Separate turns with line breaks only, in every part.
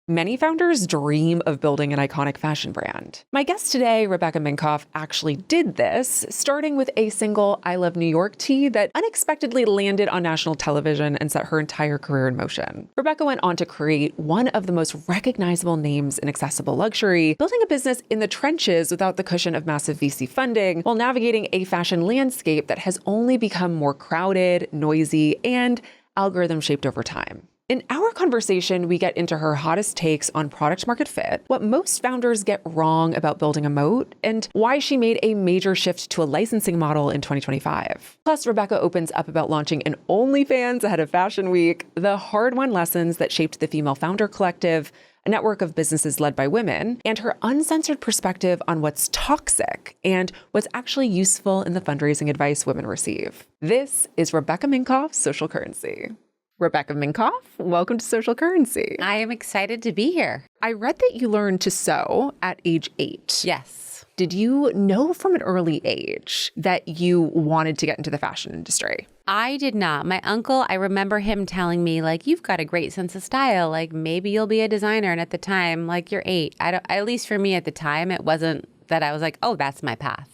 Many founders dream of building an iconic fashion brand. My guest today, Rebecca Minkoff, actually did this, starting with a single I Love New York tee that unexpectedly landed on national television and set her entire career in motion. Rebecca went on to create one of the most recognizable names in accessible luxury, building a business in the trenches without the cushion of massive VC funding, while navigating a fashion landscape that has only become more crowded, noisy, and algorithm-shaped over time. In our conversation, we get into her hottest takes on product market fit, what most founders get wrong about building a moat, and why she made a major shift to a licensing model in 2025. Plus, Rebecca opens up about launching an OnlyFans ahead of Fashion Week, the hard-won lessons that shaped the Female Founder Collective, a network of businesses led by women, and her uncensored perspective on what's toxic and what's actually useful in the fundraising advice women receive. This is Rebecca Minkoff's Social Currency. Rebecca Minkoff, welcome to Social Currency.
I am excited to be here.
I read that you learned to sew at age 8.
Yes.
Did you know from an early age that you wanted to get into the fashion industry?
I did not. My uncle, I remember him telling me, like, you've got a great sense of style. Like, maybe you'll be a designer. And at the time, like, you're 8. At least for me at the time, it wasn't that I was like, oh, that's my path.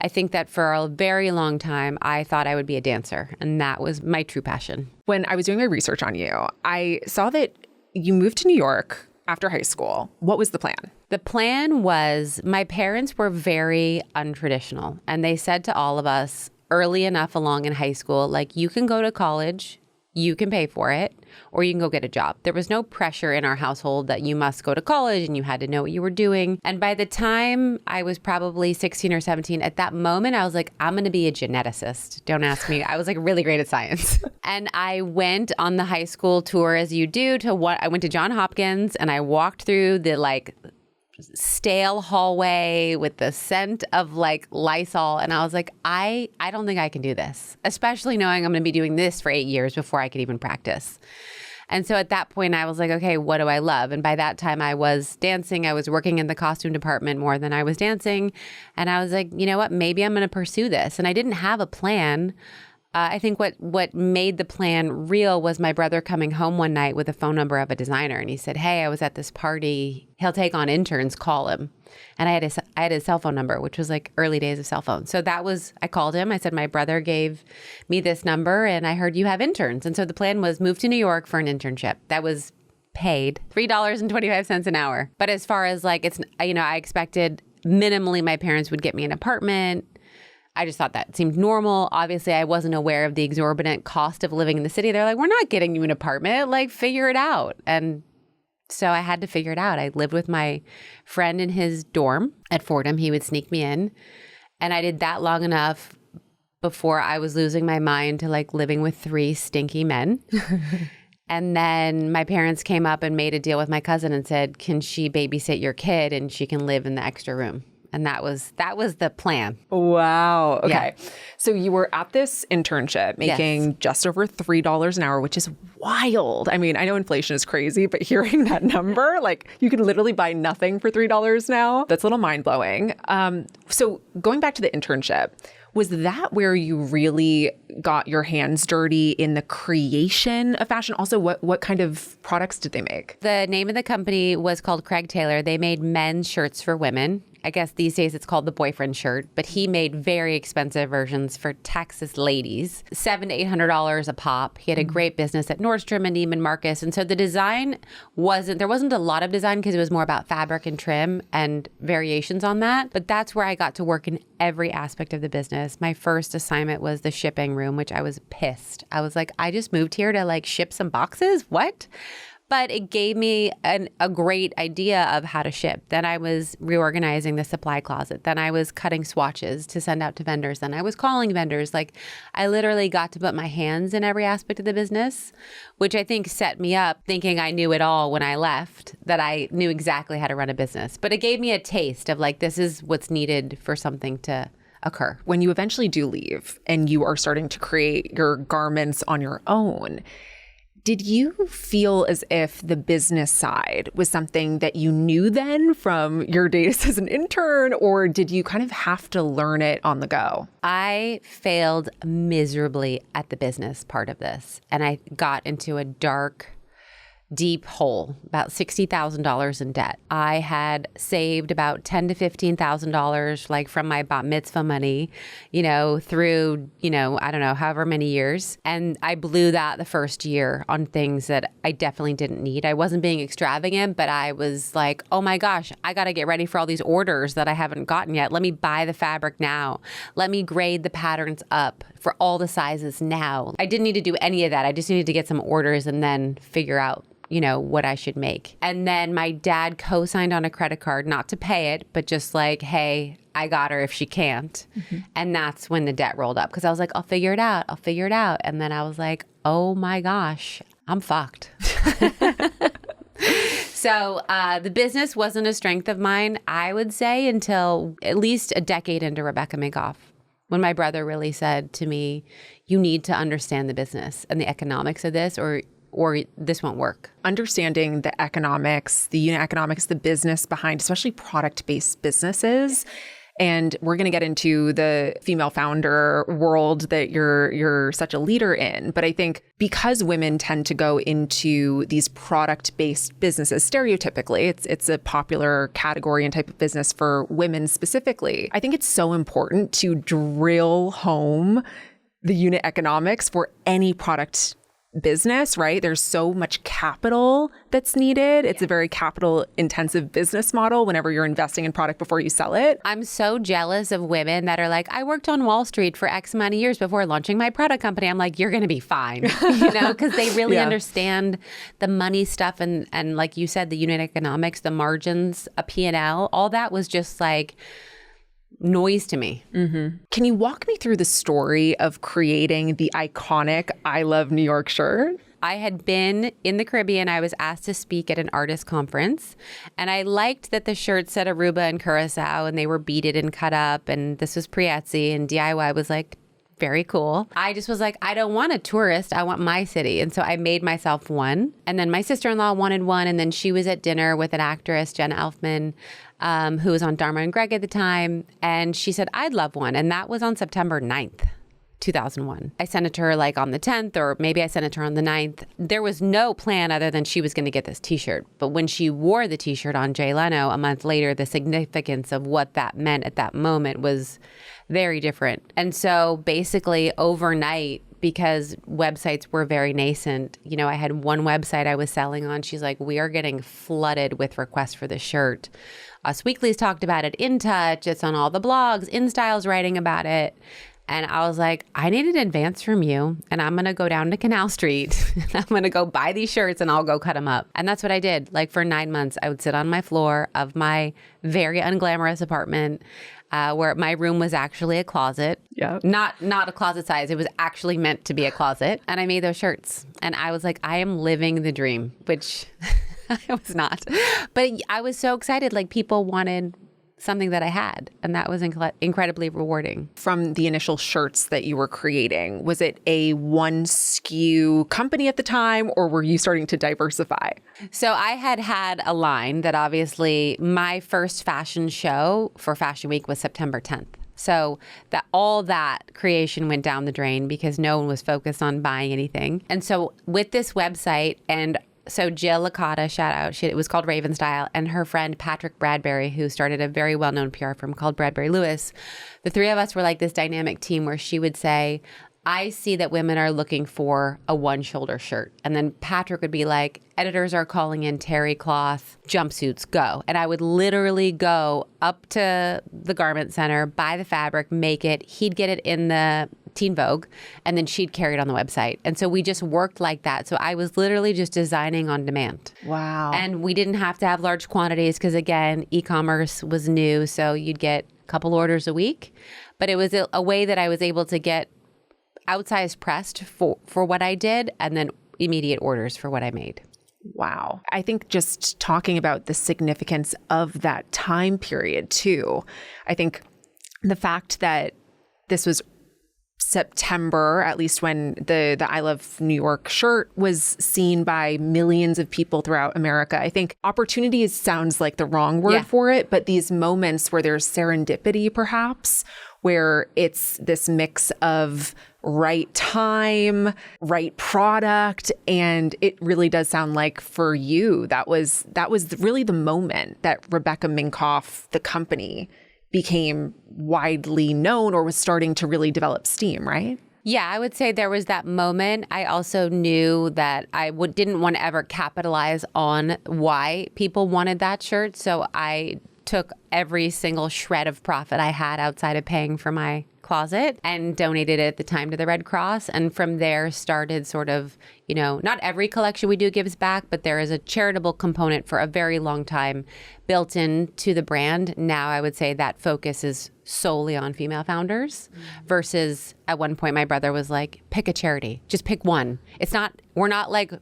I think that for a very long time, I thought I would be a dancer, and that was my true passion.
When I was doing my research on you, I saw that you moved to New York after high school. What was the plan?
The plan was my parents were very untraditional, and they said to all of us early enough along in high school, like, you can go to college, you can pay for it, or you can go get a job. There was no pressure in our household that you must go to college and you had to know what you were doing. And by the time I was probably 16 or 17, at that moment, I was like, I'm going to be a geneticist. Don't ask me. I was like really great at science. And I went on the high school tour as you do I went to Johns Hopkins and I walked through the stale hallway with the scent of like Lysol. And I was like, I don't think I can do this, especially knowing I'm going to be doing this for 8 years before I could even practice. And so at that point I was like, okay, what do I love? And by that time I was dancing. I was working in the costume department more than I was dancing. And I was like, you know what, maybe I'm going to pursue this. And I didn't have a plan. I think what made the plan real was my brother coming home one night with a phone number of a designer. And he said, hey, I was at this party. He'll take on interns. Call him. And I had his cell phone number, which was like early days of cell phones. So I called him. I said, my brother gave me this number and I heard you have interns. And so the plan was move to New York for an internship. That was paid $3.25 an hour. But as far as like, I expected minimally my parents would get me an apartment. I just thought that seemed normal. Obviously, I wasn't aware of the exorbitant cost of living in the city. They're like, we're not getting you an apartment. Like, figure it out. And so I had to figure it out. I lived with my friend in his dorm at Fordham. He would sneak me in. And I did that long enough before I was losing my mind to like living with 3 stinky men. And then my parents came up and made a deal with my cousin and said, can she babysit your kid and she can live in the extra room? And that was the plan.
Wow. Okay.
Yeah.
So you were at this internship making just over $3 an hour, which is wild. I mean, I know inflation is crazy, but hearing that number, like you can literally buy nothing for $3 now. That's a little mind blowing. So going back to the internship, was that where you really got your hands dirty in the creation of fashion? Also, what kind of products did they make?
The name of the company was called Craig Taylor. They made men's shirts for women. I guess these days it's called the boyfriend shirt, but he made very expensive versions for Texas ladies, $700 to $800 a pop. He had a great business at Nordstrom and Neiman Marcus. And so the design there wasn't a lot of design because it was more about fabric and trim and variations on that. But that's where I got to work in every aspect of the business. My first assignment was the shipping room, which I was pissed. I was like, I just moved here to like ship some boxes? What? But it gave me a great idea of how to ship. Then I was reorganizing the supply closet. Then I was cutting swatches to send out to vendors. Then I was calling vendors. Like I literally got to put my hands in every aspect of the business, which I think set me up thinking I knew it all when I left, that I knew exactly how to run a business. But it gave me a taste of like, this is what's needed for something to occur.
When you eventually do leave and you are starting to create your garments on your own, did you feel as if the business side was something that you knew then from your days as an intern, or did you kind of have to learn it on the go?
I failed miserably at the business part of this, and I got into a dark deep hole, about $60,000 in debt. I had saved about $10,000 to $15,000 like from my bat mitzvah money, through, I don't know, however many years. And I blew that the first year on things that I definitely didn't need. I wasn't being extravagant, but I was like, oh my gosh, I got to get ready for all these orders that I haven't gotten yet. Let me buy the fabric now. Let me grade the patterns up for all the sizes now. I didn't need to do any of that. I just needed to get some orders and then figure out what I should make. And then my dad co-signed on a credit card, not to pay it, but just like, hey, I got her if she can't. Mm-hmm. And that's when the debt rolled up because I was like, I'll figure it out. And then I was like, oh my gosh, I'm fucked. So the business wasn't a strength of mine, I would say, until at least a decade into Rebecca Minkoff, when my brother really said to me, you need to understand the business and the economics of this or this won't work.
Understanding the economics, the unit economics, the business behind, especially product-based businesses. And we're going to get into the female founder world that you're such a leader in. But I think because women tend to go into these product-based businesses, stereotypically, it's a popular category and type of business for women specifically. I think it's so important to drill home the unit economics for any product business, right? There's so much capital that's needed. It's a very capital intensive business model whenever you're investing in product before you sell it.
I'm so jealous of women that are like, I worked on Wall Street for X amount of years before launching my product company. I'm like, you're going to be fine, because they really understand the money stuff. And like you said, the unit economics, the margins, a P&L, all that was just like noise to me.
Mm-hmm. Can you walk me through the story of creating the iconic I Love New York shirt?
I had been in the Caribbean. I was asked to speak at an artist conference, and I liked that the shirt said Aruba and Curacao, and they were beaded and cut up, and this was pre-Etsy, and DIY was like, very cool. I just was like, I don't want a tourist. I want my city. And so I made myself one. And then my sister-in-law wanted one. And then she was at dinner with an actress, Jenna Elfman, who was on Dharma and Greg at the time. And she said, I'd love one. And that was on September 9th. 2001. I sent it to her like on the 10th, or maybe I sent it to her on the 9th. There was no plan other than she was going to get this t-shirt. But when she wore the t-shirt on Jay Leno a month later, the significance of what that meant at that moment was very different. And so basically overnight, because websites were very nascent, I had one website I was selling on. She's like, we are getting flooded with requests for this shirt. Us Weekly's talked about it, In Touch, it's on all the blogs, InStyle's writing about it. And I was like, I need an advance from you, and I'm going to go down to Canal Street. And I'm going to go buy these shirts, and I'll go cut them up. And that's what I did. Like for 9 months, I would sit on my floor of my very unglamorous apartment, where my room was actually a closet.
Yeah.
Not a closet size. It was actually meant to be a closet. And I made those shirts. And I was like, I am living the dream, which I was not. But I was so excited. Like people wanted something that I had. And that was incredibly rewarding.
From the initial shirts that you were creating, was it a one SKU company at the time, or were you starting to diversify?
So I had a line that obviously my first fashion show for Fashion Week was September 10th. So all that creation went down the drain because no one was focused on buying anything. And so with this website, and so Jill Licata, shout out, it was called Raven Style, and her friend Patrick Bradbury, who started a very well-known PR firm called Bradbury Lewis. The three of us were like this dynamic team where she would say, I see that women are looking for a one-shoulder shirt. And then Patrick would be like, editors are calling in terry cloth jumpsuits, go. And I would literally go up to the garment center, buy the fabric, make it. He'd get it in the Teen Vogue, and then she'd carry it on the website. And so we just worked like that. So I was literally just designing on demand.
Wow.
And we didn't have to have large quantities because, again, e-commerce was new. So you'd get a couple orders a week. But it was a way that I was able to get outsized pressed for what I did, and then immediate orders for what I made.
Wow. I think just talking about the significance of that time period too, I think the fact that this was September, at least when the I Love New York shirt was seen by millions of people throughout America. I think opportunity sounds like the wrong word for it, but these moments where there's serendipity, perhaps, where it's this mix of right time, right product. And it really does sound like for you, that was really the moment that Rebecca Minkoff, the company, became widely known or was starting to really develop steam, right?
Yeah, I would say there was that moment. I also knew that I didn't want to ever capitalize on why people wanted that shirt. So I took every single shred of profit I had outside of paying for my closet and donated it at the time to the Red Cross. And from there started sort of, not every collection we do gives back, but there is a charitable component for a very long time built into the brand. Now I would say that focus is solely on female founders versus at one point my brother was like, pick a charity, just pick one. We're not like,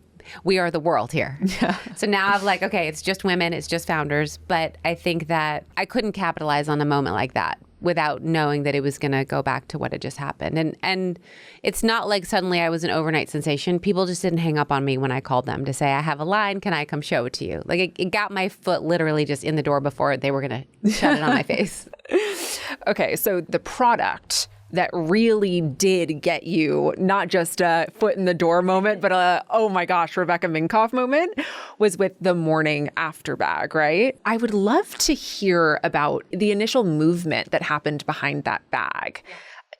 we are the world here. Yeah. So now I'm like, okay, it's just women, it's just founders. But I think that I couldn't capitalize on a moment like that without knowing that it was going to go back to what had just happened. And it's not like suddenly I was an overnight sensation. People just didn't hang up on me when I called them to say, I have a line, can I come show it to you? Like it got my foot literally just in the door before they were going to shut it on my face.
Okay, so the product that really did get you not just a foot in the door moment, but a, oh my gosh, Rebecca Minkoff moment was with the morning after bag, right? I would love to hear about the initial movement that happened behind that bag.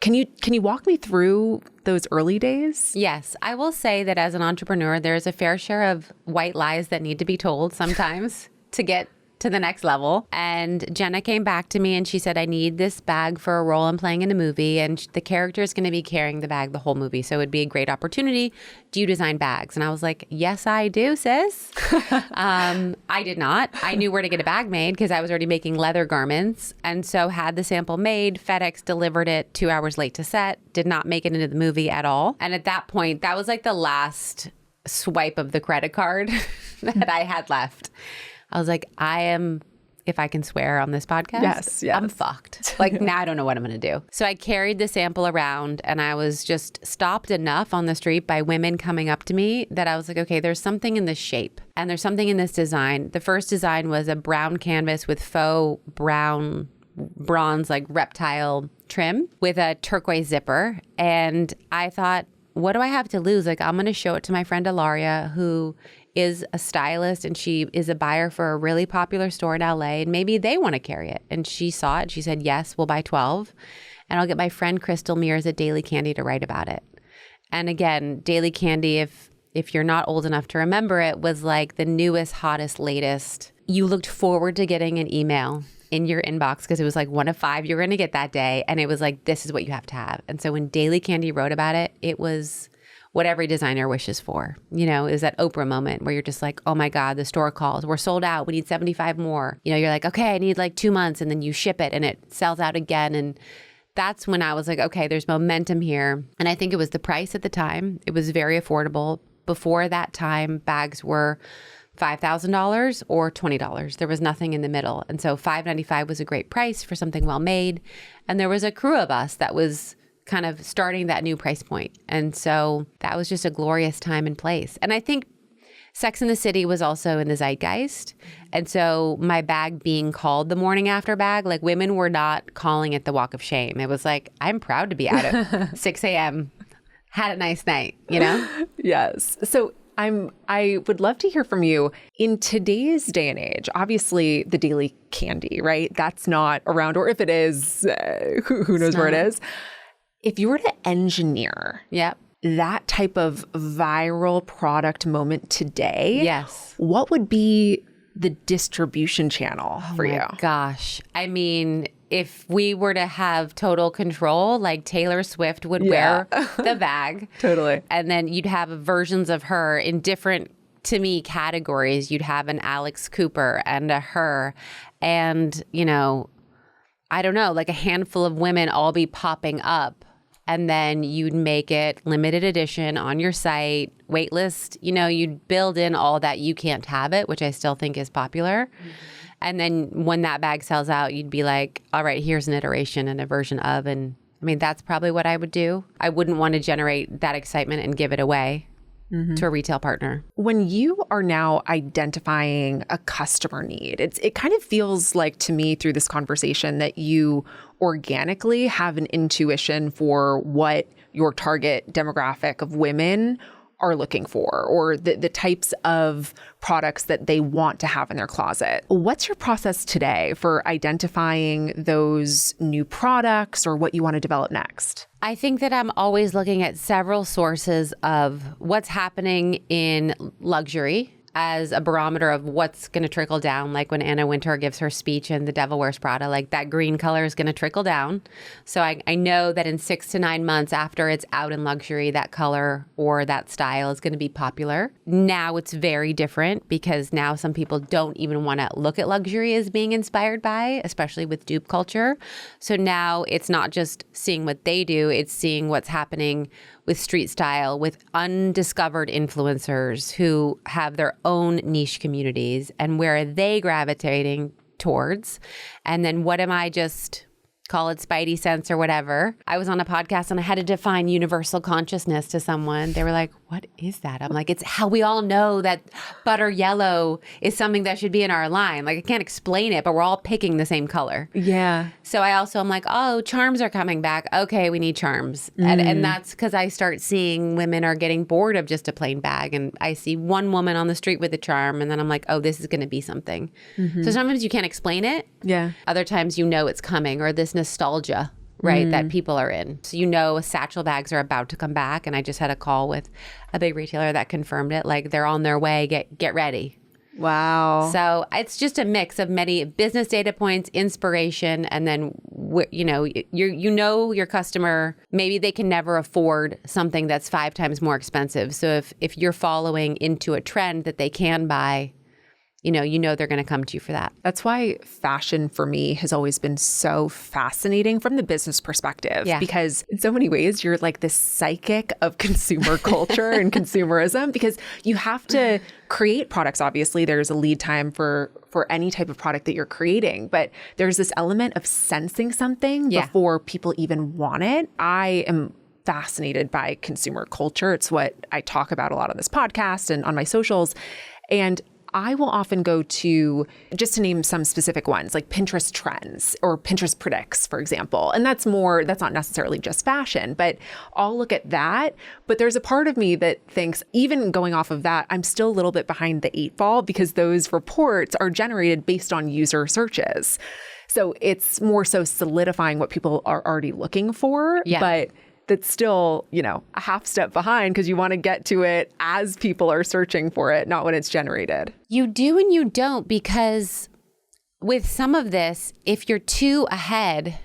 Can you walk me through those early days?
Yes. I will say that as an entrepreneur, there's a fair share of white lies that need to be told sometimes to get to the next level. And Jenna came back to me and she said, I need this bag for a role I'm playing in a movie. And the character is going to be carrying the bag the whole movie. So it'd be a great opportunity. Do you design bags? And I was like, yes, I do, sis. I did not. I knew where to get a bag made because I was already making leather garments. And so had the sample made, FedEx delivered it 2 hours late to set, did not make it into the movie at all. And at that point, that was like the last swipe of the credit card that I had left. I was like, if I can swear on this podcast,
yes.
I'm fucked. Like now I don't know what I'm going to do. So I carried the sample around and I was just stopped enough on the street by women coming up to me that I was like, okay, there's something in this shape and there's something in this design. The first design was a brown canvas with faux brown bronze, like reptile trim with a turquoise zipper. And I thought, what do I have to lose? Like, I'm going to show it to my friend Ilaria, who is a stylist and she is a buyer for a really popular store in LA and maybe they want to carry it. And she saw it. She said, yes, we'll buy 12 and I'll get my friend Crystal Mears at Daily Candy to write about it. And again, Daily Candy, if you're not old enough to remember it, was like the newest, hottest, latest. You looked forward to getting an email in your inbox because it was like 1 of 5 you're going to get that day. And it was like, this is what you have to have. And so when Daily Candy wrote about it, it was what every designer wishes for, is that Oprah moment where you're just like, oh my God, the store calls, we're sold out, we need 75 more. You're like, okay, I need like 2 months, and then you ship it and it sells out again. And that's when I was like, okay, there's momentum here. And I think it was the price at the time. It was very affordable. Before that time, bags were $5,000 or $20. There was nothing in the middle. And so $5.95 was a great price for something well made. And there was a crew of us that was kind of starting that new price point. And so that was just a glorious time and place. And I think Sex and the City was also in the zeitgeist. And so my bag being called the morning after bag, like women were not calling it the walk of shame. It was like, I'm proud to be out at 6 a.m. Had a nice night,
Yes. So I would love to hear from you. In today's day and age, obviously the Daily Candy, right? That's not around, or if it is, who knows where it is. If you were to engineer that type of viral product moment today,
yes,
what would be the distribution channel for you?
Oh my gosh. I mean, if we were to have total control, like Taylor Swift would wear the bag.
Totally.
And then you'd have versions of her in different, to me, categories. You'd have an Alex Cooper and a her and, I don't know, like a handful of women all be popping up. And then you'd make it limited edition on your site, waitlist. You'd build in all that you can't have it, which I still think is popular. Mm-hmm. And then when that bag sells out, you'd be like, all right, here's an iteration and a version of, and I mean, that's probably what I would do. I wouldn't want to generate that excitement and give it away to a retail partner.
When you are now identifying a customer need, it kind of feels like to me through this conversation that you organically have an intuition for what your target demographic of women are looking for, or the types of products that they want to have in their closet. What's your process today for identifying those new products or what you want to develop next?
I think that I'm always looking at several sources of what's happening in luxury as a barometer of what's going to trickle down. Like when Anna Wintour gives her speech in The Devil Wears Prada, like that green color is going to trickle down. So I know that in 6 to 9 months after it's out in luxury, that color or that style is going to be popular. Now it's very different because now some people don't even want to look at luxury as being inspired by, especially with dupe culture. So now it's not just seeing what they do, it's seeing what's happening with street style, with undiscovered influencers who have their own niche communities, and where are they gravitating towards? And then what am I just, call it spidey sense or whatever. I was on a podcast and I had to define universal consciousness to someone. They were like, what is that? I'm like, it's how we all know that butter yellow is something that should be in our line. Like I can't explain it, but we're all picking the same color.
Yeah.
So I also am like, oh, charms are coming back. Okay, we need charms. And that's because I start seeing women are getting bored of just a plain bag. And I see one woman on the street with a charm. And then I'm like, oh, this is going to be something. So sometimes you can't explain it.
Yeah.
Other times you know it's coming, or this nostalgia, right, that people are in. So you know satchel bags are about to come back. And I just had a call with a big retailer that confirmed it. Like they're on their way. Get ready.
Wow.
So it's just a mix of many business data points, inspiration, and then you know your customer, maybe they can never afford something that's 5 times more expensive. So if you're following into a trend that they can buy, you know they're going to come to you for that.
That's why fashion for me has always been so fascinating from the business perspective.
Yeah.
Because in so many ways, you're like the psychic of consumer culture and consumerism, because you have to create products. Obviously, there's a lead time for any type of product that you're creating, but there's this element of sensing something before people even want it. I am fascinated by consumer culture. It's what I talk about a lot on this podcast and on my socials. And I will often go to, just to name some specific ones, like Pinterest trends or Pinterest predicts, for example. And that's not necessarily just fashion, but I'll look at that. But there's a part of me that thinks, even going off of that, I'm still a little bit behind the 8 ball, because those reports are generated based on user searches. So it's more so solidifying what people are already looking for.
Yeah.
But that's still, a half step behind, because you want to get to it as people are searching for it, not when it's generated.
You do and you don't, because with some of this, if you're too ahead,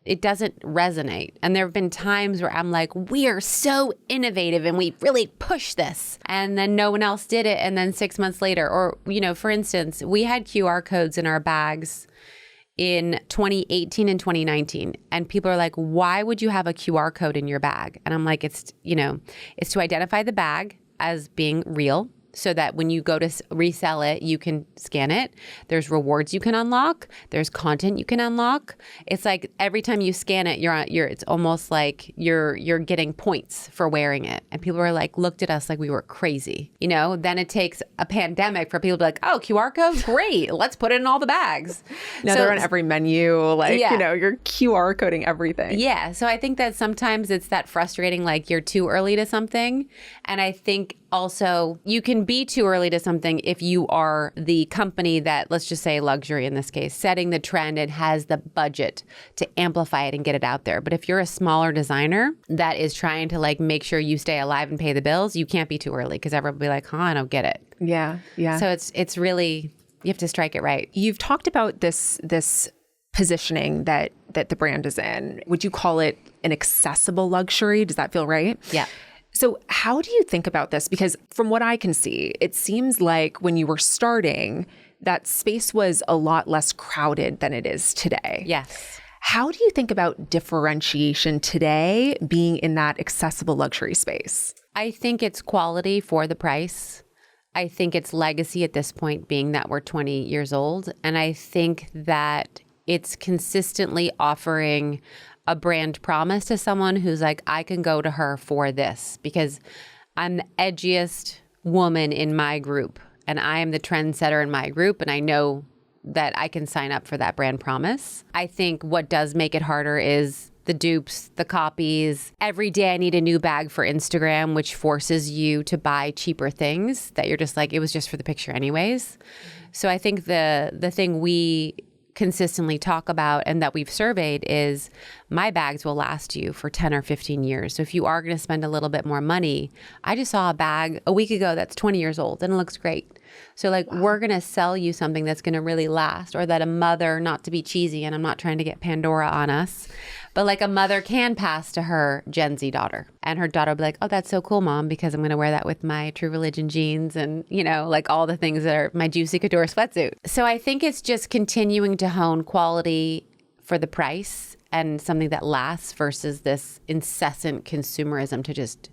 it doesn't resonate. And there have been times where I'm like, we are so innovative and we really push this. And then no one else did it. And then 6 months later, or, for instance, we had QR codes in our bags in 2018 and 2019. And people are like, why would you have a QR code in your bag? And I'm like, it's to identify the bag as being real, so that when you go to resell it, you can scan it. There's rewards you can unlock. There's content you can unlock. It's like every time you scan it, it's almost like you're getting points for wearing it. And people were like, looked at us like we were crazy. Then it takes a pandemic for people to be like, oh, QR code, great. Let's put it in all the bags.
Now they're on every menu, you're QR coding everything.
Yeah. So I think that sometimes it's that frustrating, like you're too early to something. And I think also you can be too early to something if you are the company that, let's just say luxury in this case, setting the trend and has the budget to amplify it and get it out there. But if you're a smaller designer that is trying to make sure you stay alive and pay the bills, you can't be too early, because everyone will be like, I don't get it.
Yeah. Yeah.
So it's really, you have to strike it right.
You've talked about this positioning that the brand is in. Would you call it an accessible luxury? Does that feel right?
Yeah.
So how do you think about this? Because from what I can see, it seems like when you were starting, that space was a lot less crowded than it is today.
Yes.
How do you think about differentiation today being in that accessible luxury space?
I think it's quality for the price. I think it's legacy at this point, being that we're 20 years old. And I think that it's consistently offering a brand promise to someone who's like, I can go to her for this because I'm the edgiest woman in my group and I am the trendsetter in my group and I know that I can sign up for that brand promise. I think what does make it harder is the dupes, the copies. Every day I need a new bag for Instagram, which forces you to buy cheaper things that you're just like, it was just for the picture anyways. So I think the thing we consistently talk about and that we've surveyed is my bags will last you for 10 or 15 years. So if you are going to spend a little bit more money, I just saw a bag a week ago that's 20 years old and it looks great. So like we're going to sell you something that's going to really last, or that a mother, not to be cheesy, and I'm not trying to get Pandora on us, but like a mother can pass to her Gen Z daughter and her daughter will be like, oh, that's so cool, Mom, because I'm going to wear that with my True Religion jeans and, you know, like all the things that are my Juicy Couture sweatsuit. So I think it's just continuing to hone quality for the price and something that lasts versus this incessant consumerism to just,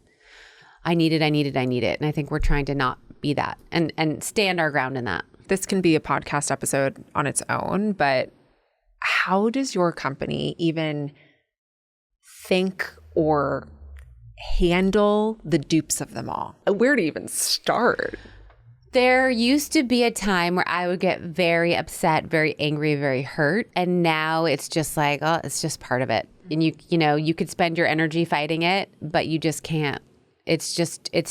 I need it, I need it, I need it. And I think we're trying to not be that and stand our ground in that.
This can be a podcast episode on its own, but how does your company even think or handle the dupes of them all? Where to even start?
There used to be a time where I would get very upset, very angry, very hurt. And now it's just like, oh, it's just part of it. And you know, you could spend your energy fighting it, but you just can't. It's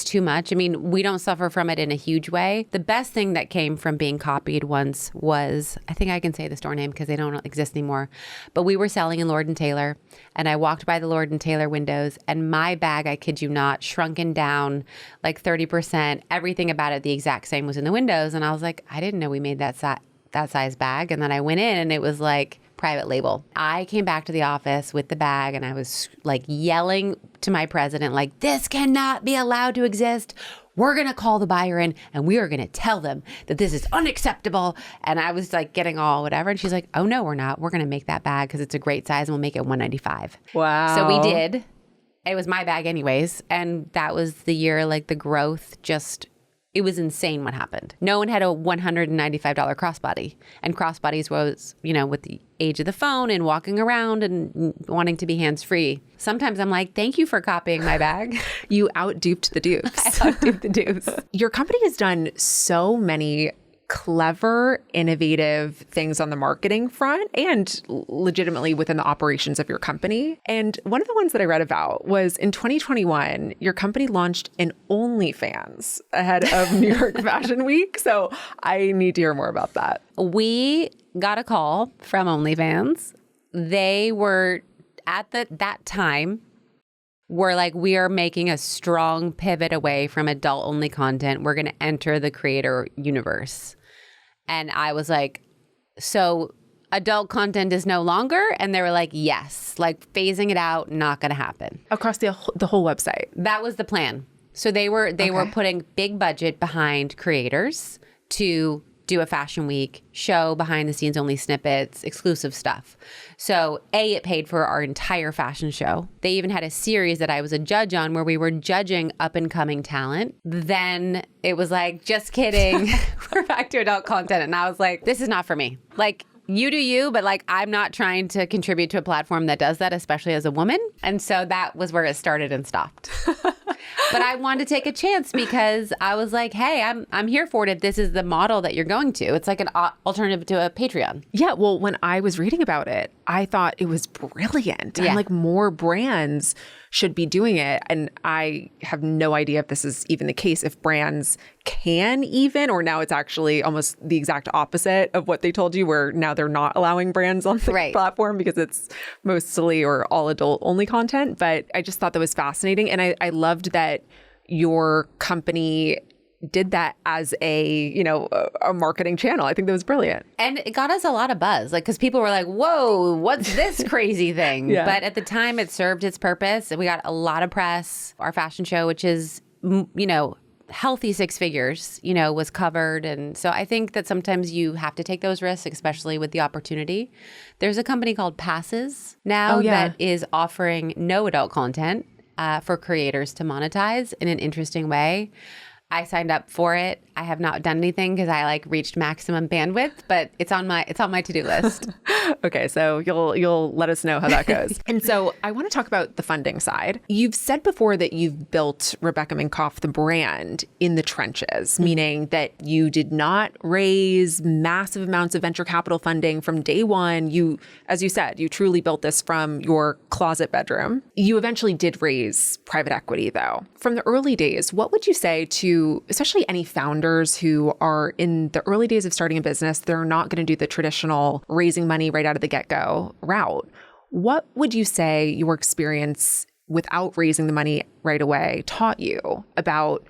too much. I mean, we don't suffer from it in a huge way. The best thing that came from being copied once was, I think I can say the store name because they don't exist anymore, but we were selling in Lord & Taylor and I walked by the Lord & Taylor windows and my bag, I kid you not, shrunken down like 30%. Everything about it, the exact same, was in the windows. And I was like, I didn't know we made that size bag. And then I went in and it was like private label. I came back to the office with the bag and I was like yelling to my president, like, this cannot be allowed to exist. We're going to call the buyer in and we are going to tell them that this is unacceptable. And I was like getting all whatever. And she's like, oh no, we're not. We're going to make that bag because it's a great size and we'll make it $195.
Wow.
So we did. It was my bag anyways. And that was the year, like the growth just, it was insane what happened. No one had a $195 crossbody. And crossbodies was, you know, with the age of the phone and walking around and wanting to be hands-free. Sometimes I'm like, thank you for copying my bag.
You out-duped the dupes.
I out-duped the dupes.
Your company has done so many clever, innovative things on the marketing front and legitimately within the operations of your company. And one of the ones that I read about was in 2021, your company launched an OnlyFans ahead of New York Fashion Week. So I need to hear more about that.
We got a call from OnlyFans. They were at that time were like, we are making a strong pivot away from adult only content. We're going to enter the creator universe. And I was like, so adult content is no longer? And they were like, yes, like phasing it out, not going to happen.
Across the whole website.
That was the plan. So they were putting big budget behind creators to do a fashion week, show behind the scenes only snippets, exclusive stuff. So it paid for our entire fashion show. They even had a series that I was a judge on where we were judging up and coming talent. Then it was like, just kidding. We're back to adult content. And I was like, this is not for me. Like, you do you, but like, I'm not trying to contribute to a platform that does that, especially as a woman. And so that was where it started and stopped. But I wanted to take a chance because I was like, hey, I'm here for it if this is the model that you're going to. It's like an alternative to a Patreon.
Yeah, well, when I was reading about it, I thought it was brilliant. Yeah. And like more brands should be doing it. And I have no idea if this is even the case, if brands can even, or now it's actually almost the exact opposite of what they told you, where now they're not allowing brands on the platform because it's mostly or all adult only content. But I just thought that was fascinating. And I loved that your company did that as a marketing channel. I think that was brilliant.
And it got us a lot of buzz, like, because people were like, whoa, what's this crazy thing? Yeah. But at the time it served its purpose. We got a lot of press. Our fashion show, which is, healthy six figures, was covered. And so I think that sometimes you have to take those risks, especially with the opportunity. There's a company called Passes now that is offering no adult content for creators to monetize in an interesting way. I signed up for it. I have not done anything because I like reached maximum bandwidth, but it's on my to-do list.
Okay, so you'll let us know how that goes. And so I want to talk about the funding side. You've said before that you've built Rebecca Minkoff, the brand, in the trenches, meaning that you did not raise massive amounts of venture capital funding from day one. You, as you said, you truly built this from your closet bedroom. You eventually did raise private equity, though. From the early days, what would you say to especially any founders who are in the early days of starting a business? They're not going to do the traditional raising money right out of the get-go route. What would you say your experience without raising the money right away taught you about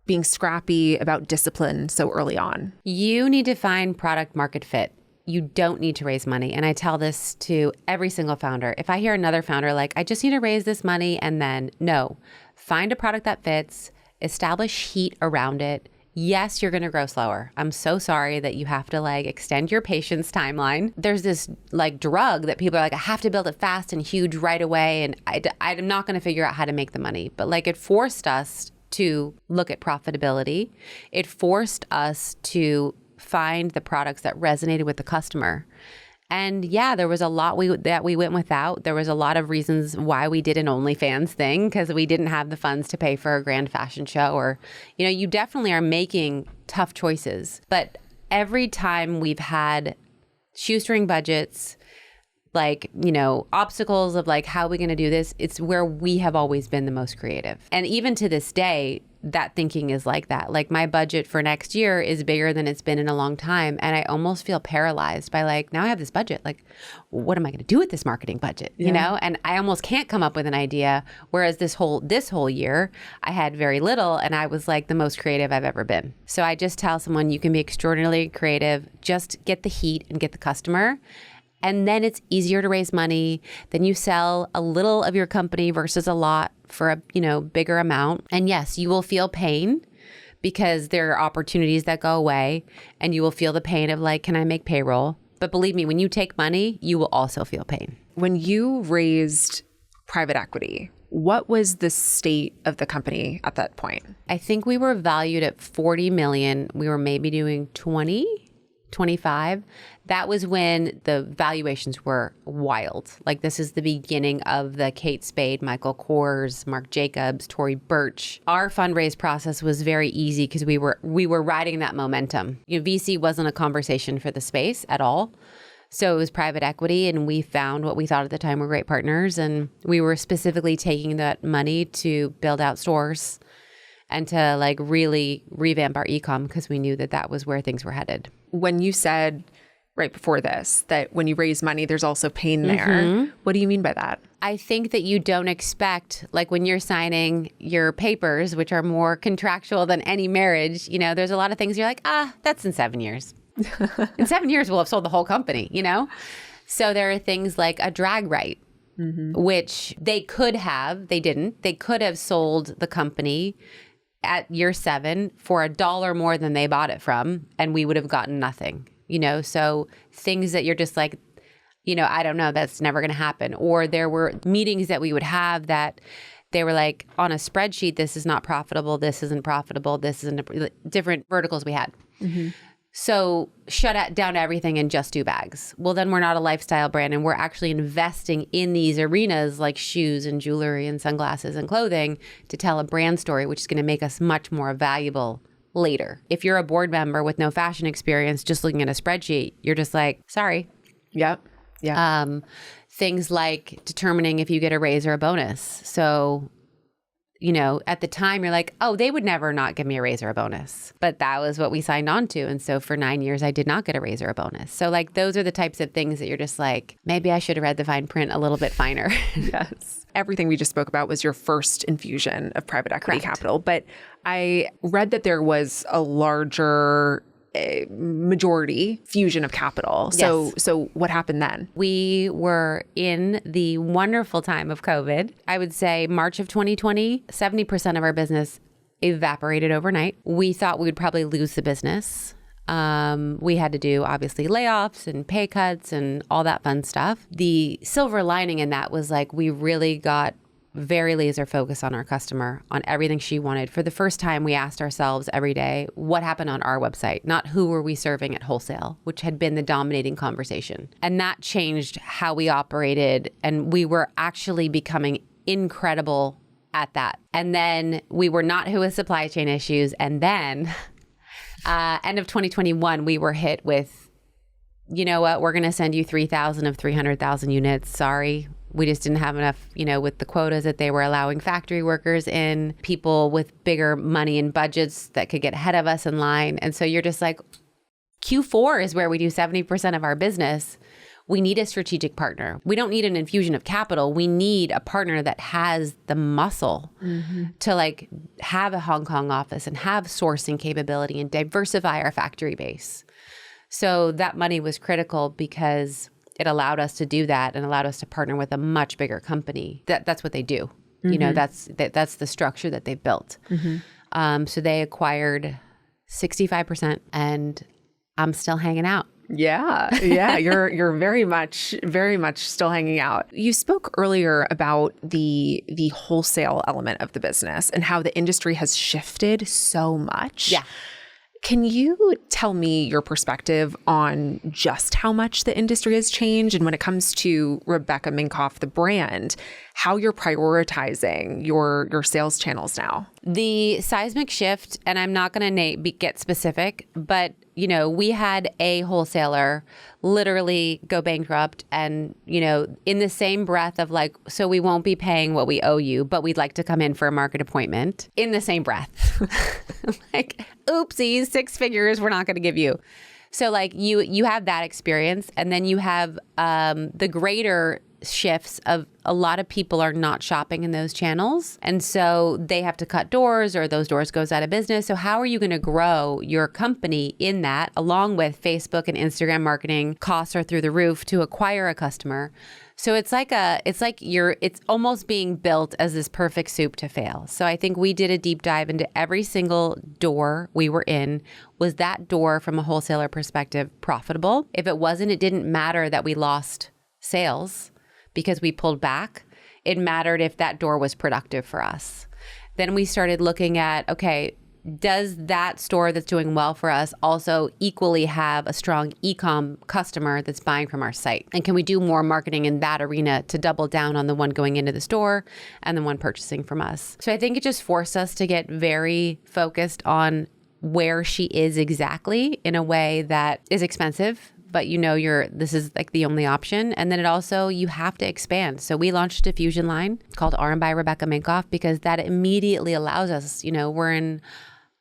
being scrappy, about discipline so early on?
You need to find product market fit. You don't need to raise money. And I tell this to every single founder. If I hear another founder like, I just need to raise this money, and then no, find a product that fits, establish heat around it. Yes, you're going to grow slower. I'm so sorry that you have to like extend your patience timeline. There's this like drug that people are like, I have to build it fast and huge right away. And I'm not going to figure out how to make the money. But like it forced us to look at profitability. It forced us to find the products that resonated with the customer. And yeah, there was a lot that we went without. There was a lot of reasons why we did an OnlyFans thing, because we didn't have the funds to pay for a grand fashion show, or, you know, you definitely are making tough choices. But every time we've had shoestring budgets, like, you know, obstacles of like, how are we going to do this? It's where we have always been the most creative. And even to this day, that thinking is like that. Like my budget for next year is bigger than it's been in a long time. And I almost feel paralyzed by like, now I have this budget. Like, what am I going to do with this marketing budget? You know? And I almost can't come up with an idea. Whereas this whole year, I had very little and I was like the most creative I've ever been. So I just tell someone, you can be extraordinarily creative. Just get the heat and get the customer. And then it's easier to raise money. Then you sell a little of your company versus a lot for a, you know, bigger amount. And yes, you will feel pain because there are opportunities that go away, and you will feel the pain of like, can I make payroll? But believe me, when you take money, you will also feel pain.
When you raised private equity, what was the state of the company at that point?
I think we were valued at 40 million. We were maybe doing 20, 25. That was when the valuations were wild. Like this is the beginning of the Kate Spade, Michael Kors, Marc Jacobs, Tory Burch. Our fundraise process was very easy because we were riding that momentum. You know, VC wasn't a conversation for the space at all. So it was private equity, and we found what we thought at the time were great partners. And we were specifically taking that money to build out stores and to like really revamp our e-com because we knew that that was where things were headed.
When you said right before this that when you raise money, there's also pain there, what do you mean by that?
I think that you don't expect, like when you're signing your papers, which are more contractual than any marriage, you know, there's a lot of things you're like, that's in 7 years. In 7 years, we'll have sold the whole company, you know? So there are things like a drag right, which they could have, they didn't. They could have sold the company at year 7 for $1 more than they bought it from, and we would have gotten nothing, you know? So things that you're just like, you know, I don't know, that's never going to happen. Or there were meetings that we would have that they were like, on a spreadsheet, this is not profitable, this isn't profitable, this isn't different verticals we had. So shut down everything and just do bags. Well, then we're not a lifestyle brand, and we're actually investing in these arenas like shoes and jewelry and sunglasses and clothing to tell a brand story, which is going to make us much more valuable later. If you're a board member with no fashion experience, just looking at a spreadsheet, you're just like, sorry.
Yep. Yeah.
Things like determining if you get a raise or a bonus. So, you know, at the time you're like, oh, they would never not give me a raise or a bonus. But that was what we signed on to. And so for 9 years, I did not get a raise or a bonus. So like, those are the types of things that you're just like, maybe I should have read the fine print a little bit finer.
Yes. Everything we just spoke about was your first infusion of private equity
Correct.
capital. But I read that there was a larger majority fusion of capital. So what happened then?
We were in the wonderful time of COVID. I would say March of 2020, 70% of our business evaporated overnight. We thought we would probably lose the business. We had to do obviously layoffs and pay cuts and all that fun stuff. The silver lining in that was like we really got very laser focused on our customer, on everything she wanted. For the first time, we asked ourselves every day, what happened on our website? Not who were we serving at wholesale, which had been the dominating conversation. And that changed how we operated. And we were actually becoming incredible at that. And then we were not hit with supply chain issues. And then end of 2021, we were hit with, you know what, we're going to send you 3,000 of 300,000 units. Sorry. We just didn't have enough, with the quotas that they were allowing factory workers in, people with bigger money and budgets that could get ahead of us in line. And so you're just like, Q4 is where we do 70% of our business. We need a strategic partner. We don't need an infusion of capital. We need a partner that has the muscle to have a Hong Kong office and have sourcing capability and diversify our factory base. So that money was critical because it allowed us to do that and allowed us to partner with a much bigger company. That's what they do. That's the structure that they built. So they acquired 65% and I'm still hanging out.
Yeah. You're very much still hanging out. You spoke earlier about the wholesale element of the business and how the industry has shifted so much.
Yeah.
Can you tell me your perspective on just how much the industry has changed? And when it comes to Rebecca Minkoff, the brand, how you're prioritizing your sales channels now?
The seismic shift, and I'm not going to get specific, but we had a wholesaler literally go bankrupt and, in the same breath of so we won't be paying what we owe you, but we'd like to come in for a market appointment in the same breath. Oopsies, 6 figures, we're not going to give you. So you have that experience, and then you have the greater shifts of a lot of people are not shopping in those channels. And so they have to cut doors or those doors goes out of business. So how are you going to grow your company in that, along with Facebook and Instagram marketing? Costs are through the roof to acquire a customer. So it's almost being built as this perfect soup to fail. So I think we did a deep dive into every single door we were in. Was that door from a wholesaler perspective profitable? If it wasn't, it didn't matter that we lost sales because we pulled back. It mattered if that door was productive for us. Then we started looking at, okay, does that store that's doing well for us also equally have a strong e-com customer that's buying from our site? And can we do more marketing in that arena to double down on the one going into the store and the one purchasing from us? So I think it just forced us to get very focused on where she is exactly in a way that is expensive, but this is the only option. And then it also, you have to expand. So we launched a diffusion line called RM by Rebecca Minkoff because that immediately allows us, we're in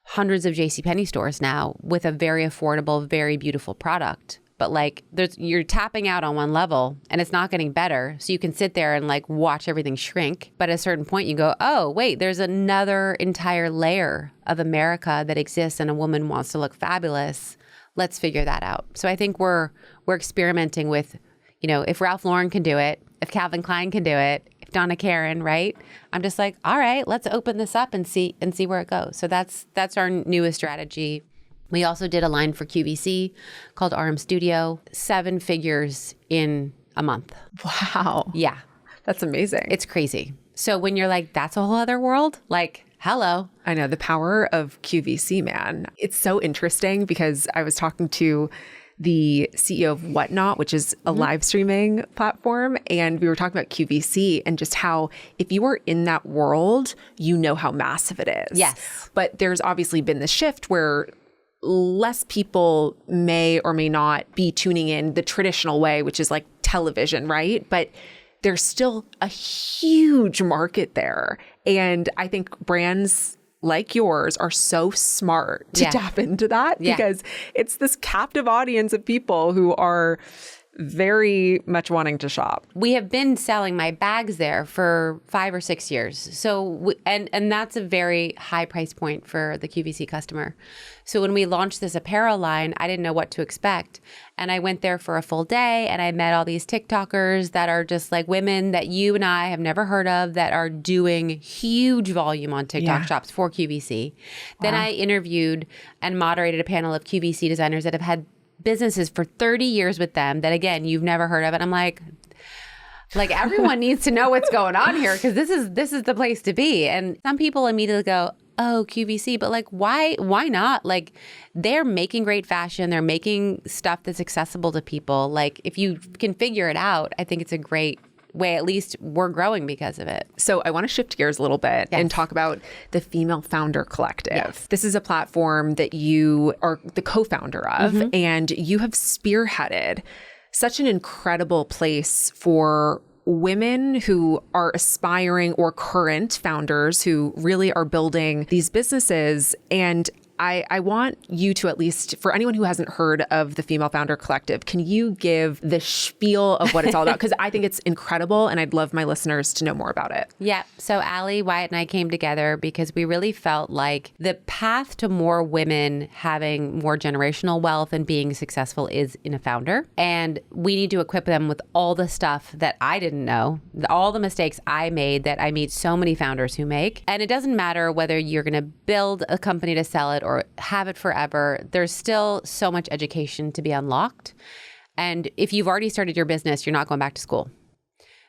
hundreds of JCPenney stores now with a very affordable, very beautiful product. But you're tapping out on one level and it's not getting better. So you can sit there and watch everything shrink. But at a certain point you go, oh, wait, there's another entire layer of America that exists and a woman wants to look fabulous. Let's figure that out. So I think we're experimenting with, if Ralph Lauren can do it, if Calvin Klein can do it, if Donna Karan, right? I'm just all right, let's open this up and see where it goes. So that's our newest strategy. We also did a line for QVC called RM Studio, 7 figures in a month.
Wow.
Yeah.
That's amazing.
It's crazy. So when you're that's a whole other world, hello.
I know, the power of QVC, man. It's so interesting because I was talking to the CEO of Whatnot, which is a live streaming platform. And we were talking about QVC and just how if you are in that world, you know how massive it is.
Yes.
But there's obviously been this shift where less people may or may not be tuning in the traditional way, which is television, right? But there's still a huge market there. And I think brands like yours are so smart to tap into that because it's this captive audience of people who are very much wanting to shop.
We have been selling my bags there for 5 or 6 years. So, and that's a very high price point for the QVC customer. So when we launched this apparel line, I didn't know what to expect. And I went there for a full day and I met all these TikTokers that are just women that you and I have never heard of that are doing huge volume on TikTok shops for QVC. Wow. Then I interviewed and moderated a panel of QVC designers that have had businesses for 30 years with them that, again, you've never heard of. And I'm Like everyone needs to know what's going on here because this is the place to be. And some people immediately go, oh, QVC, but like, why not? Like they're making great fashion. They're making stuff that's accessible to people. Like if you can figure it out, I think it's a great way. At least we're growing because of it.
So I want to shift gears a little bit and talk about the Female Founder Collective. Yes. This is a platform that you are the co-founder of, and you have spearheaded such an incredible place for women who are aspiring or current founders who really are building these businesses. And I want you to, at least for anyone who hasn't heard of the Female Founder Collective, can you give the spiel of what it's all about? Because I think it's incredible and I'd love my listeners to know more about it.
Yeah. So Allie, Wyatt, and I came together because we really felt like the path to more women having more generational wealth and being successful is in a founder. And we need to equip them with all the stuff that I didn't know, all the mistakes I made that I meet so many founders who make. And it doesn't matter whether you're going to build a company to sell it or have it forever, there's still so much education to be unlocked. And if you've already started your business, you're not going back to school.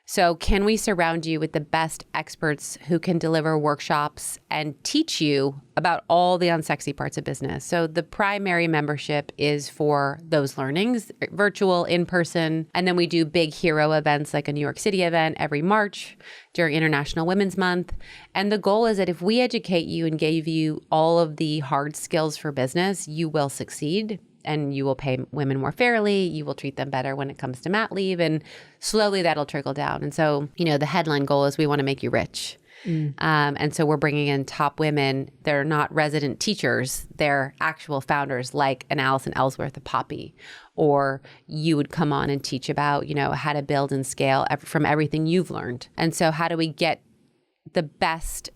So can we surround you with the best experts who can deliver workshops and teach you about all the unsexy parts of business? So the primary membership is for those learnings, virtual, in person. And then we do big hero events like a New York City event every March during International Women's Month. And the goal is that if we educate you and gave you all of the hard skills for business, you will succeed. And you will pay women more fairly. You will treat them better when it comes to mat leave. And slowly that'll trickle down. And so, the headline goal is we want to make you rich. And so we're bringing in top women. They're not resident teachers. They're actual founders like an Allison Ellsworth, a Poppy. Or you would come on and teach about, how to build and scale from everything you've learned. And so how do we get the best,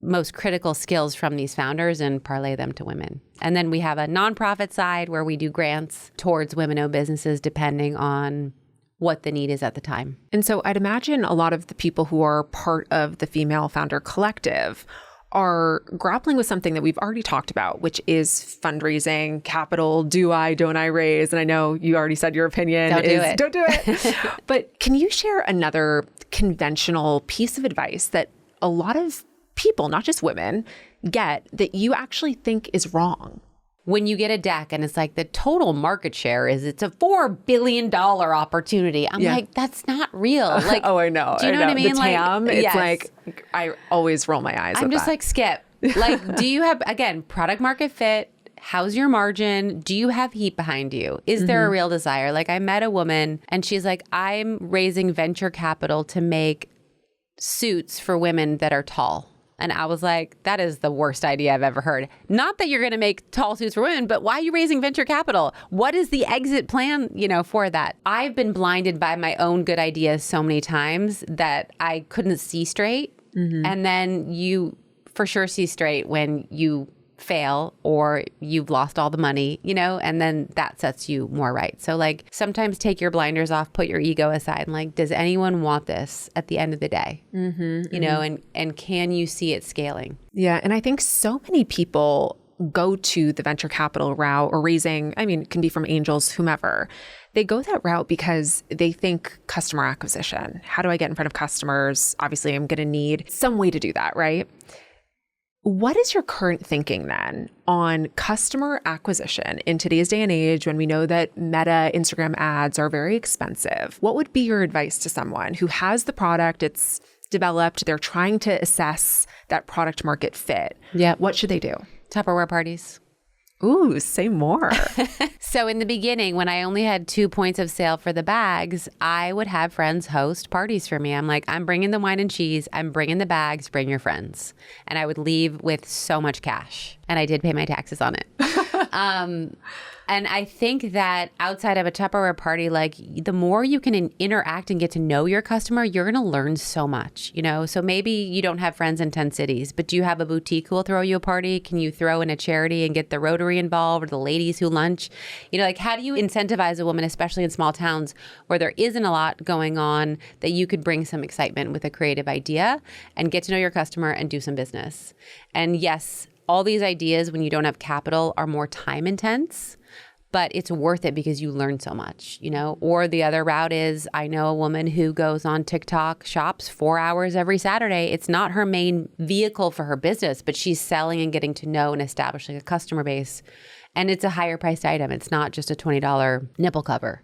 most critical skills from these founders and parlay them to women? And then we have a nonprofit side where we do grants towards women-owned businesses depending on what the need is at the time.
And so I'd imagine a lot of the people who are part of the Female Founder Collective are grappling with something that we've already talked about, which is fundraising, capital, don't I raise? And I know you already said your opinion don't do it. But can you share another conventional piece of advice that a lot of people, not just women, get that you actually think is wrong?
When you get a deck and it's like the total market share it's a $4 billion opportunity. I'm like, that's not real. Like,
oh, I know.
Do you know what I mean?
The TAM, it's like, I always roll my eyes.
I'm just like, Skip. Like, do you have, again, product market fit? How's your margin? Do you have heat behind you? Is there a real desire? Like, I met a woman and she's like, I'm raising venture capital to make suits for women that are tall. And I was like, that is the worst idea I've ever heard. Not that you're going to make tall suits for women, but why are you raising venture capital? What is the exit plan, for that? I've been blinded by my own good ideas so many times that I couldn't see straight. And then you for sure see straight when you fail or you've lost all the money, and then that sets you more right. So like sometimes take your blinders off, put your ego aside and like, does anyone want this at the end of the day? And can you see it scaling?
Yeah. And I think so many people go to the venture capital route or raising, it can be from angels, whomever. They go that route because they think customer acquisition. How do I get in front of customers? Obviously, I'm going to need some way to do that, right? What is your current thinking then on customer acquisition in today's day and age when we know that Meta Instagram ads are very expensive? What would be your advice to someone who has the product, it's developed, they're trying to assess that product market fit?
Yeah.
What should they do?
Tupperware parties.
Ooh, say more.
So in the beginning, when I only had 2 points of sale for the bags, I would have friends host parties for me. I'm like, I'm bringing the wine and cheese. I'm bringing the bags. Bring your friends. And I would leave with so much cash. And I did pay my taxes on it. And I think that outside of a Tupperware party, like the more you can interact and get to know your customer, you're going to learn so much, So maybe you don't have friends in 10 cities, but do you have a boutique who will throw you a party? Can you throw in a charity and get the Rotary involved or the ladies who lunch? Like how do you incentivize a woman, especially in small towns where there isn't a lot going on, that you could bring some excitement with a creative idea and get to know your customer and do some business? And yes, all these ideas when you don't have capital are more time intense. but it's worth it because you learn so much, you know? Or the other route is, I know a woman who goes on TikTok, shops 4 hours every Saturday. It's not her main vehicle for her business, but she's selling and getting to know and establishing a customer base. And it's a higher priced item. It's not just a $20 nipple cover.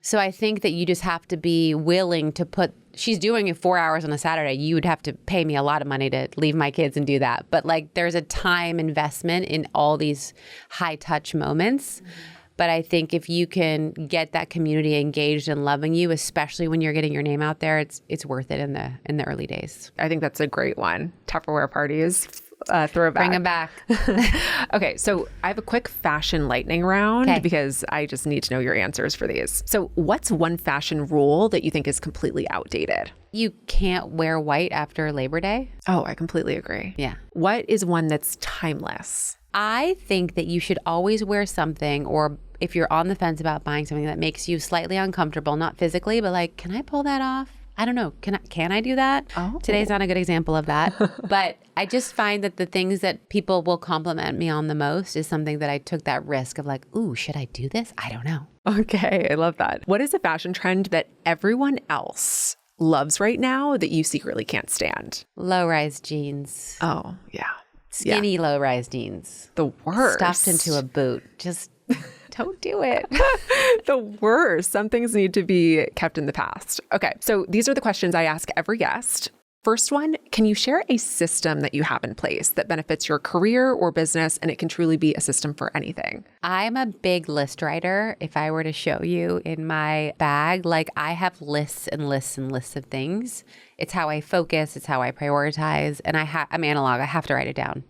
So I think that you just have to be willing to put, she's doing it 4 hours on a Saturday. You would have to pay me a lot of money to leave my kids and do that. But like there's a time investment in all these high touch moments. But I think if you can get that community engaged and loving you, especially when you're getting your name out there, it's worth it in the early days.
I think that's a great one. Tupperware parties. Throwback.
Bring them back.
Okay, so I have a quick fashion lightning round because I just need to know your answers for these. So what's one fashion rule that you think is completely outdated?
You can't wear white after Labor Day.
Oh, I completely agree.
Yeah.
What is one that's timeless?
I think that you should always wear something, or if you're on the fence about buying something that makes you slightly uncomfortable, not physically, but like, can I pull that off? I don't know. Can I do that?
Oh.
Today's not a good example of that. But I just find that the things that people will compliment me on the most is something that I took that risk of like, ooh, should I do this? I don't know.
Okay, I love that. What is a fashion trend that everyone else loves right now that you secretly can't stand?
Low-rise jeans.
Oh, yeah.
Skinny low-rise jeans.
The worst.
Stuffed into a boot. Just don't do it.
The worst. Some things need to be kept in the past. Okay, so these are the questions I ask every guest. First one, can you share a system that you have in place that benefits your career or business, and it can truly be a system for anything?
I'm a big list writer. If I were to show you in my bag, like I have lists and lists and lists of things. It's how I focus. It's how I prioritize. And I'm analog. I have to write it down.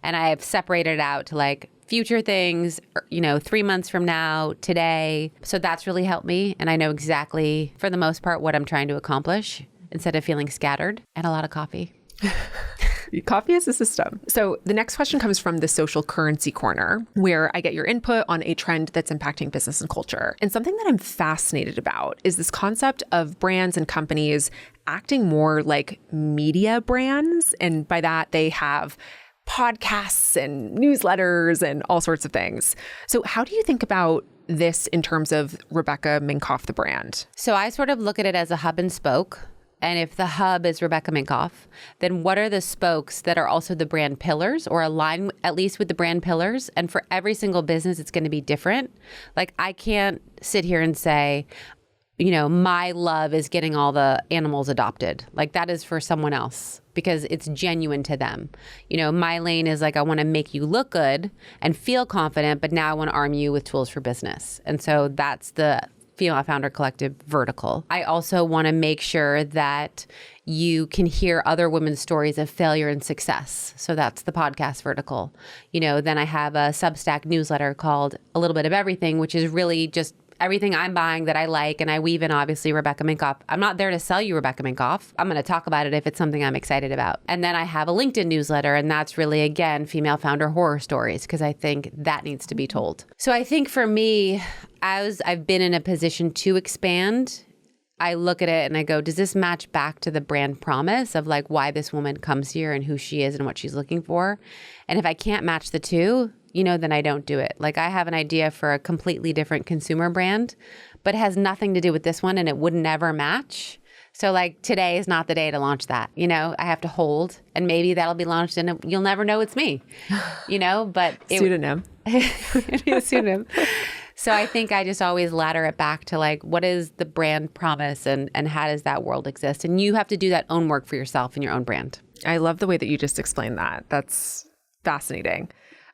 And I have separated it out to like future things, 3 months from now, today. So that's really helped me. And I know exactly, for the most part, what I'm trying to accomplish instead of feeling scattered, and a lot of coffee.
Coffee is a system. So the next question comes from the social currency corner, where I get your input on a trend that's impacting business and culture. And something that I'm fascinated about is this concept of brands and companies acting more like media brands. And by that, they have podcasts and newsletters and all sorts of things. So how do you think about this in terms of Rebecca Minkoff, the brand?
So I sort of look at it as a hub and spoke. And if the hub is Rebecca Minkoff, then what are the spokes that are also the brand pillars or align at least with the brand pillars? And for every single business, it's going to be different. Like I can't sit here and say, my love is getting all the animals adopted. Like that is for someone else because it's genuine to them. My lane is like, I want to make you look good and feel confident, but now I want to arm you with tools for business. And so that's the Female Founder Collective vertical. I also want to make sure that you can hear other women's stories of failure and success. So that's the podcast vertical. Then I have a Substack newsletter called A Little Bit of Everything, which is really just everything I'm buying that I like. And I weave in, obviously, Rebecca Minkoff. I'm not there to sell you Rebecca Minkoff. I'm going to talk about it if it's something I'm excited about. And then I have a LinkedIn newsletter. And that's really, again, female founder horror stories, because I think that needs to be told. So I think for me, as I've been in a position to expand, I look at it and I go, does this match back to the brand promise of like why this woman comes here and who she is and what she's looking for? And if I can't match the two, then I don't do it. Like I have an idea for a completely different consumer brand, but it has nothing to do with this one and it would never match. So like today is not the day to launch that, I have to hold and maybe that'll be launched and you'll never know it's me, but
Pseudonym.
It'd be a pseudonym. So I think I just always ladder it back to like, what is the brand promise and how does that world exist? And you have to do that own work for yourself and your own brand.
I love the way that you just explained that. That's fascinating.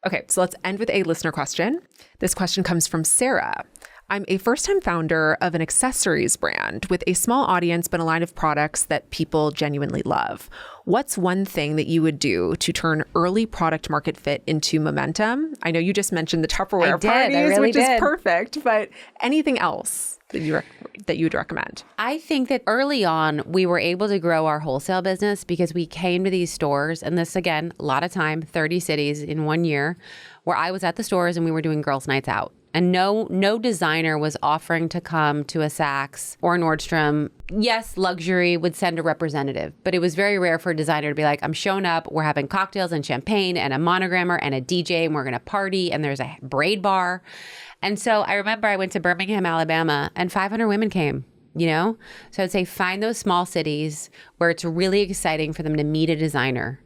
Okay, so let's end with a listener question. This question comes from Sarah. I'm a first-time founder of an accessories brand with a small audience, but a line of products that people genuinely love. What's one thing that you would do to turn early product market fit into momentum? I know you just mentioned the Tupperware parties, which is perfect, but anything else that you would recommend?
I think that early on, we were able to grow our wholesale business because we came to these stores, and this, again, a lot of time, 30 cities in 1 year, where I was at the stores and we were doing girls' nights out. And no designer was offering to come to a Saks or a Nordstrom. Yes, luxury would send a representative, but it was very rare for a designer to be like, I'm showing up, we're having cocktails and champagne and a monogrammer and a DJ, and we're going to party, and there's a braid bar. And so I remember I went to Birmingham, Alabama, and 500 women came. So I'd say find those small cities where it's really exciting for them to meet a designer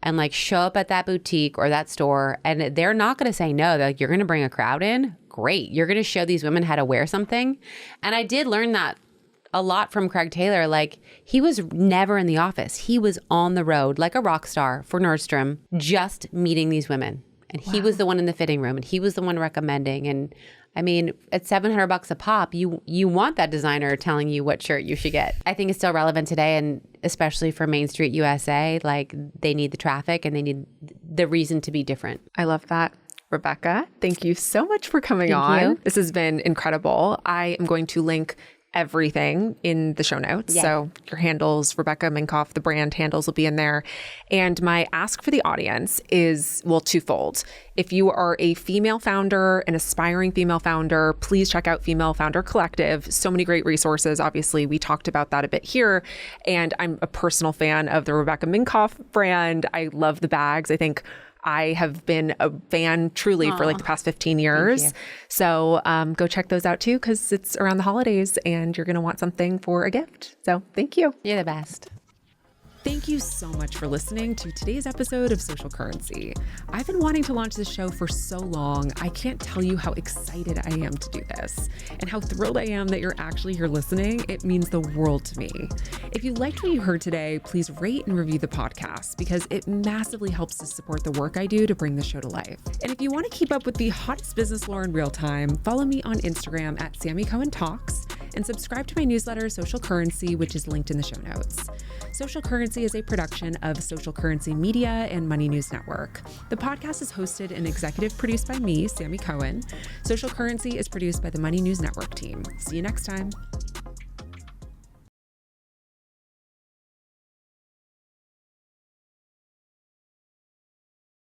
and like show up at that boutique or that store, and they're not going to say no. They're like, you're going to bring a crowd in? Great. You're going to show these women how to wear something. And I did learn that a lot from Craig Taylor. Like, he was never in the office. He was on the road like a rock star for Nordstrom, just meeting these women. And he was the one in the fitting room, and he was the one recommending. And I mean, at $700 a pop, you want that designer telling you what shirt you should get. I think it's still relevant today, and especially for Main Street USA, like they need the traffic and they need the reason to be different.
I love that. Rebecca, thank you so much for coming on.
You.
This has been incredible. I am going to link everything in the show notes.
Yeah.
So your handles, Rebecca Minkoff, the brand handles will be in there. And my ask for the audience is, well, twofold. If you are a female founder, an aspiring female founder, please check out Female Founder Collective. So many great resources. Obviously, we talked about that a bit here. And I'm a personal fan of the Rebecca Minkoff brand. I love the bags. I think I have been a fan truly for like the past 15 years. So go check those out too, because it's around the holidays and you're going to want something for a gift. So thank you.
You're the best.
Thank you so much for listening to today's episode of Social Currency. I've been wanting to launch this show for so long. I can't tell you how excited I am to do this and how thrilled I am that you're actually here listening. It means the world to me. If you liked what you heard today, please rate and review the podcast because it massively helps to support the work I do to bring the show to life. And if you want to keep up with the hottest business lore in real time, follow me on Instagram at Sammy Cohen Talks and subscribe to my newsletter, Social Currency, which is linked in the show notes. Social Currency is a production of Social Currency Media and Money News Network. The podcast is hosted and executive produced by me, Sammy Cohen. Social Currency is produced by the Money News Network team. See you next time.